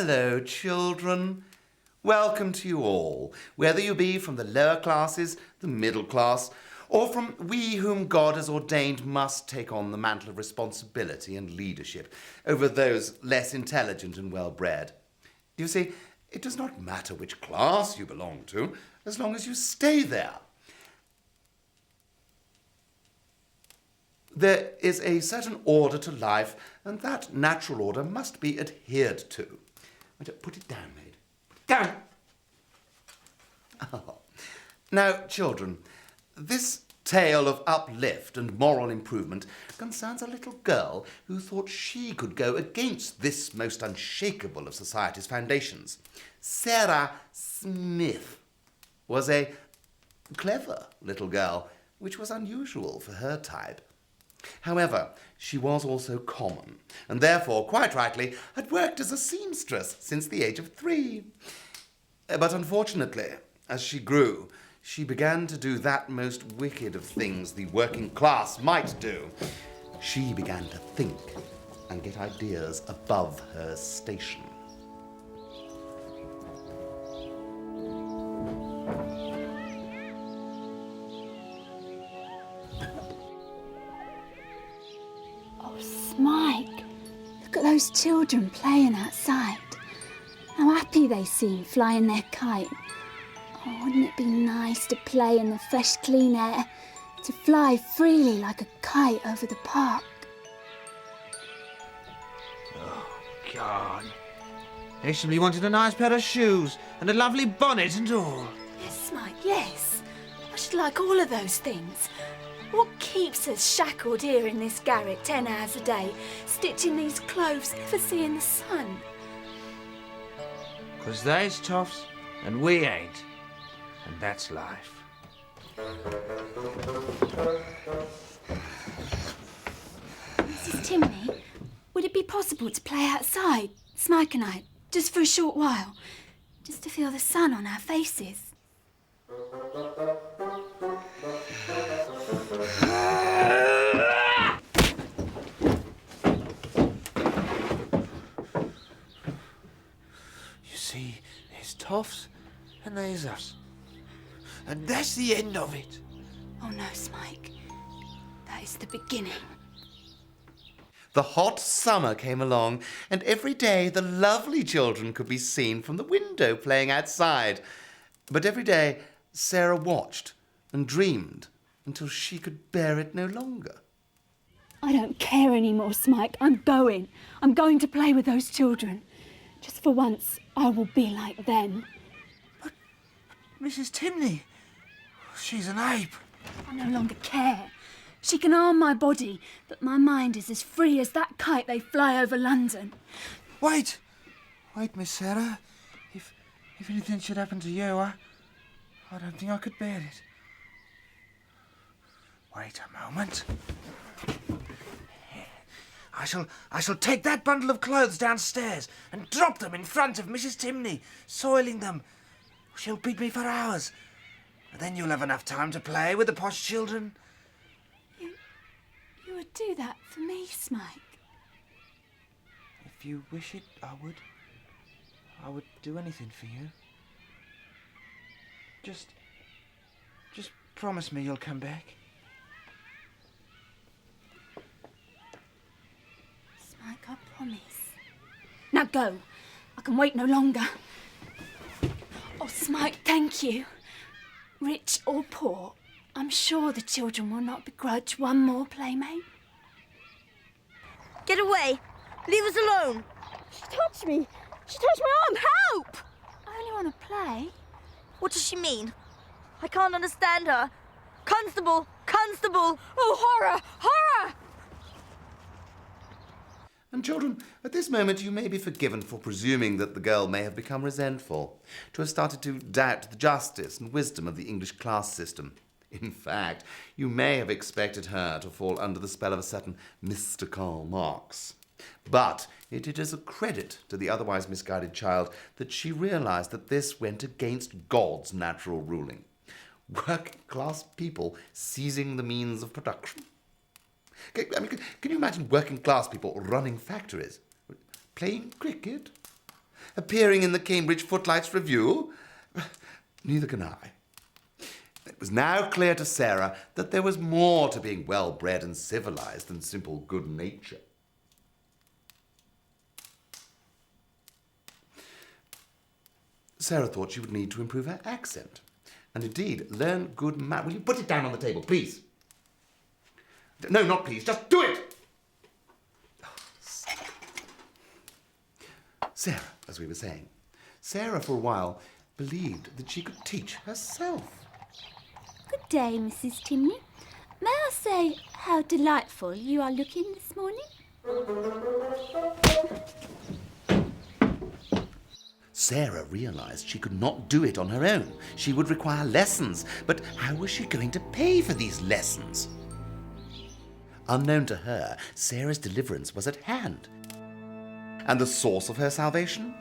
Hello, children. Welcome to you all, whether you be from the lower classes, the middle class, or from we whom God has ordained must take on the mantle of responsibility and leadership over those less intelligent and well-bred. You see, it does not matter which class you belong to, as long as you stay there. There is a certain order to life, and that natural order must be adhered to. Put it down, maid. Put it down! Oh. Now, children, this tale of uplift and moral improvement concerns a little girl who thought she could go against this most unshakable of society's foundations. Sarah Smith was a clever little girl, which was unusual for her type. However, she was also common, and therefore, quite rightly, had worked as a seamstress since the age of 3. But unfortunately, as she grew, she began to do that most wicked of things the working class might do. She began to think and get ideas above her station. Mike, look at those children playing outside. How happy they seem flying their kite. Oh, wouldn't it be nice to play in the fresh, clean air, to fly freely like a kite over the park? Oh, God. They should be wanting a nice pair of shoes and a lovely bonnet and all. Yes, Mike, yes. I should like all of those things. What keeps us shackled here in this garret 10 hours a day, stitching these clothes, never seeing the sun? 'Cause they's toffs and we ain't. And that's life. Mrs. Timney, would it be possible to play outside, Smike and I, just for a short while? Just to feel the sun on our faces? You see, there's toffs and there's us. And that's the end of it. Oh no, Smike. That is the beginning. The hot summer came along, and every day the lovely children could be seen from the window playing outside. But every day Sarah watched and dreamed until she could bear it no longer. I don't care anymore, Smike. I'm going. I'm going to play with those children. Just for once, I will be like them. But Mrs. Timney, she's an ape. I no longer care. She can harm my body, but my mind is as free as that kite they fly over London. Wait, Miss Sarah. If anything should happen to you, I don't think I could bear it. Wait a moment. I shall take that bundle of clothes downstairs and drop them in front of Mrs. Timney, soiling them. She'll beat me for hours. And then you'll have enough time to play with the posh children. You would do that for me, Smike? If you wish it, I would. I would do anything for you. Just promise me you'll come back. Smike, I promise. Now go. I can wait no longer. Oh, Smike, thank you. Rich or poor, I'm sure the children will not begrudge one more playmate. Get away! Leave us alone! She touched me! She touched my arm! Help! I only want to play. What does she mean? I can't understand her. Constable! Constable! Oh, horror! Horror! And children, at this moment you may be forgiven for presuming that the girl may have become resentful, to have started to doubt the justice and wisdom of the English class system. In fact, you may have expected her to fall under the spell of a certain Mr. Karl Marx. But it is a credit to the otherwise misguided child that she realized that this went against God's natural ruling. Working-class people seizing the means of production. Can you imagine working-class people running factories? Playing cricket? appearing in the Cambridge Footlights Review? Neither can I. It was now clear to Sarah that there was more to being well-bred and civilised than simple good nature. Sarah thought she would need to improve her accent, and indeed learn good Will you put it down on the table, please? No, not please, just do it! Sarah, as we were saying, Sarah for a while believed that she could teach herself. Good day, Mrs. Timney. May I say how delightful you are looking this morning? Sarah realised she could not do it on her own. She would require lessons, but how was she going to pay for these lessons? Unknown to her, Sarah's deliverance was at hand. And the source of her salvation?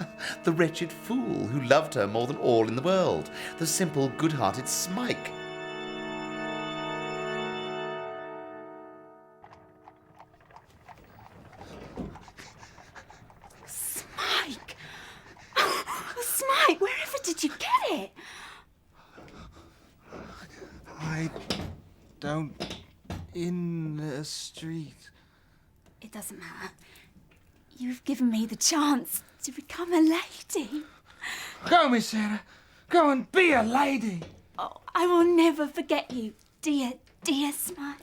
The wretched fool who loved her more than all in the world, the simple, good-hearted Smike. Smike! Smike, wherever did you get it? I don't... in the street. It doesn't matter. You've given me the chance to become a lady. Go, Miss Sarah. Go and be a lady. Oh, I will never forget you, dear, dear Smike.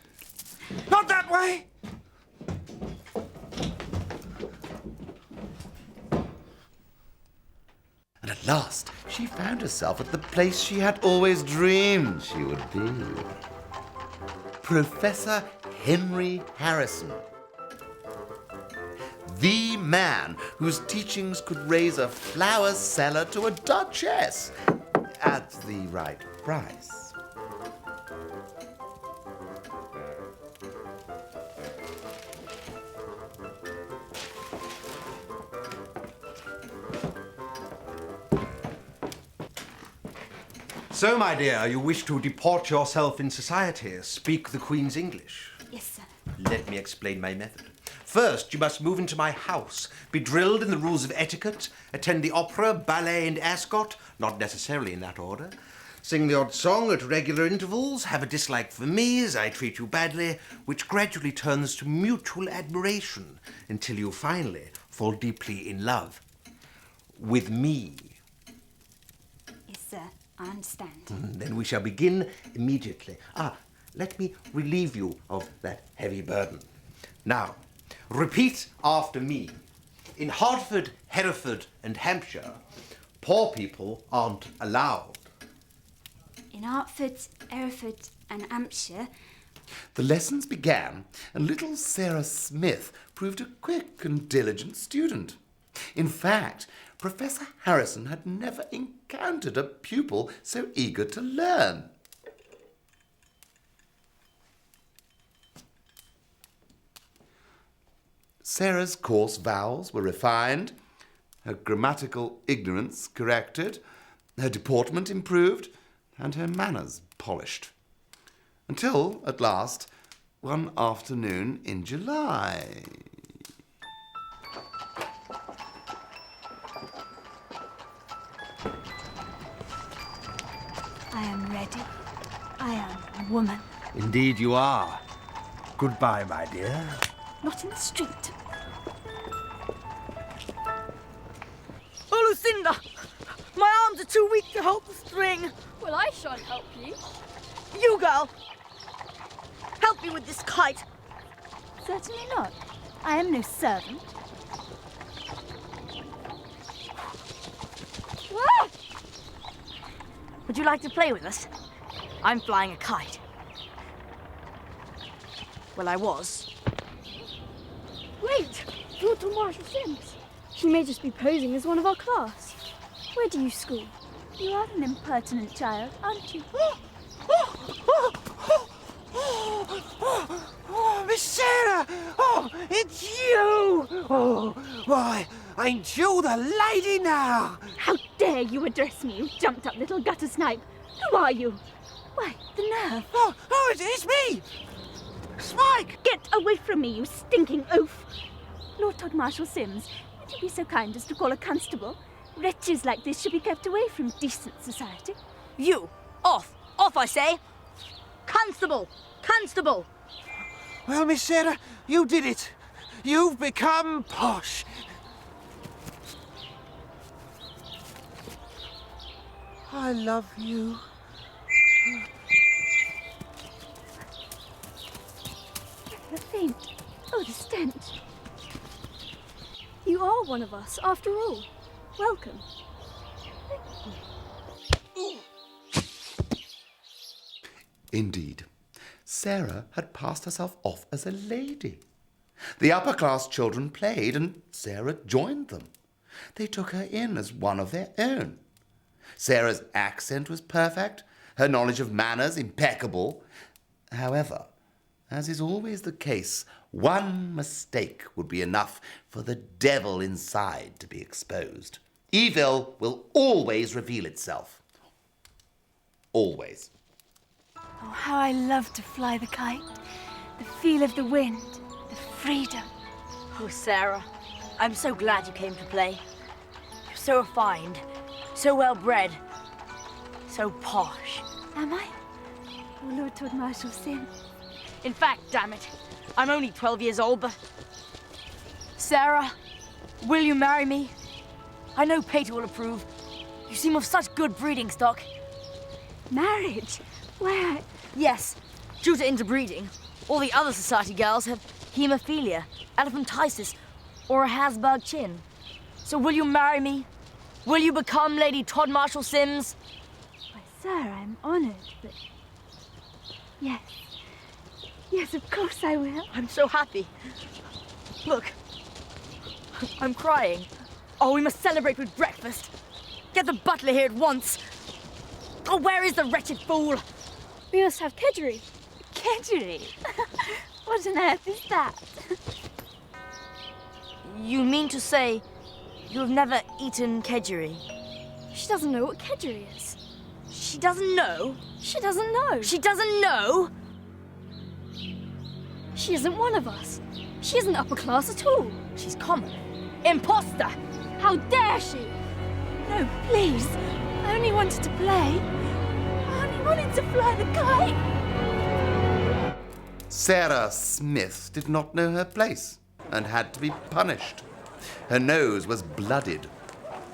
Not that way. And at last, she found herself at the place she had always dreamed she would be. Professor Henry Harrison. The man whose teachings could raise a flower seller to a duchess at the right price. So, my dear, you wish to deport yourself in society, speak the Queen's English. Yes, sir. Let me explain my method. First, you must move into my house, be drilled in the rules of etiquette, attend the opera, ballet, and ascot, not necessarily in that order, sing the odd song at regular intervals, have a dislike for me as I treat you badly, which gradually turns to mutual admiration until you finally fall deeply in love with me. Yes, sir. I understand. Then we shall begin immediately. Let me relieve you of that heavy burden. Now, repeat after me. In Hertford, Hereford, and Hampshire, poor people aren't allowed. In Hertford, Hereford, and Hampshire, The lessons began, and little Sarah Smith proved a quick and diligent student. In fact, Professor Harrison had never encountered a pupil so eager to learn. Sarah's coarse vowels were refined, her grammatical ignorance corrected, her deportment improved, and her manners polished. Until, at last, one afternoon in July. I am ready. I am a woman. Indeed you are. Goodbye, my dear. Not in the street. Oh, Lucinda! My arms are too weak to hold the string. Well, I shan't help you. You, girl! Help me with this kite. Certainly not. I am no servant. Ah! Would you like to play with us? I'm flying a kite. Well, I was. Wait! Lord Marshal Sims. He may just be posing as one of our class. Where do you school? You are an impertinent child, aren't you? Oh, Miss Sarah! Oh, it's you! Oh, why, ain't you the lady now? How dare you address me, you jumped-up little gutter snipe? Who are you? Why, the nerve. Oh, it's me! Smike! Get away from me, you stinking oaf! Lord Marshal Sims, would you be so kind as to call a constable? Wretches like this should be kept away from decent society. You! Off! Off, I say! Constable! Constable! Well, Miss Sarah, you did it. You've become posh. I love you. The faint. Oh, the stench. You are one of us, after all. Welcome. Indeed, Sarah had passed herself off as a lady. The upper-class children played, and Sarah joined them. They took her in as one of their own. Sarah's accent was perfect, her knowledge of manners impeccable. However, as is always the case, one mistake would be enough for the devil inside to be exposed. Evil will always reveal itself. Always. Oh, how I love to fly the kite. The feel of the wind, the freedom. Oh, Sarah, I'm so glad you came to play. You're so refined, so well-bred, so posh. Am I? Oh, Lord Todd Marshall Sim. In fact, damn it, I'm only 12 years old, but... Sarah, will you marry me? I know Peter will approve. You seem of such good breeding stock. Marriage? Where? Yes, due to interbreeding, all the other society girls have hemophilia, elephantiasis, or a Hasburg chin. So will you marry me? Will you become Lady Todd Marshall Sims? Why, sir, I'm honoured, but... Yes. Yes, of course I will. I'm so happy. Look, I'm crying. Oh, we must celebrate with breakfast. Get the butler here at once. Oh, where is the wretched fool? We must have kedgeree. Kedgeree? What on earth is that? You mean to say you have never eaten kedgeree? She doesn't know what kedgeree is. She doesn't know? She doesn't know. She doesn't know? She isn't one of us. She isn't upper class at all. She's common. Imposter! How dare she? No, please. I only wanted to play. I only wanted to fly the kite. Sarah Smith did not know her place and had to be punished. Her nose was blooded,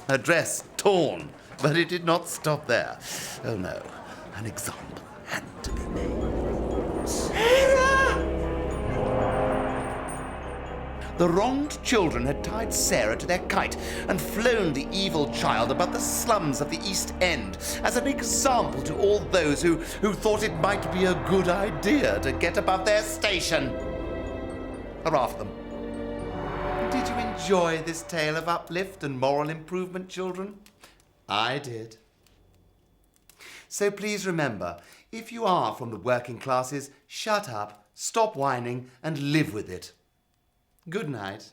her dress torn, but it did not stop there. Oh no, an example had to be made. Sarah! The wronged children had tied Sarah to their kite and flown the evil child above the slums of the East End as an example to all those who thought it might be a good idea to get above their station. Hurrah for them. Did you enjoy this tale of uplift and moral improvement, children? I did. So please remember, if you are from the working classes, shut up, stop whining, and live with it. Good night.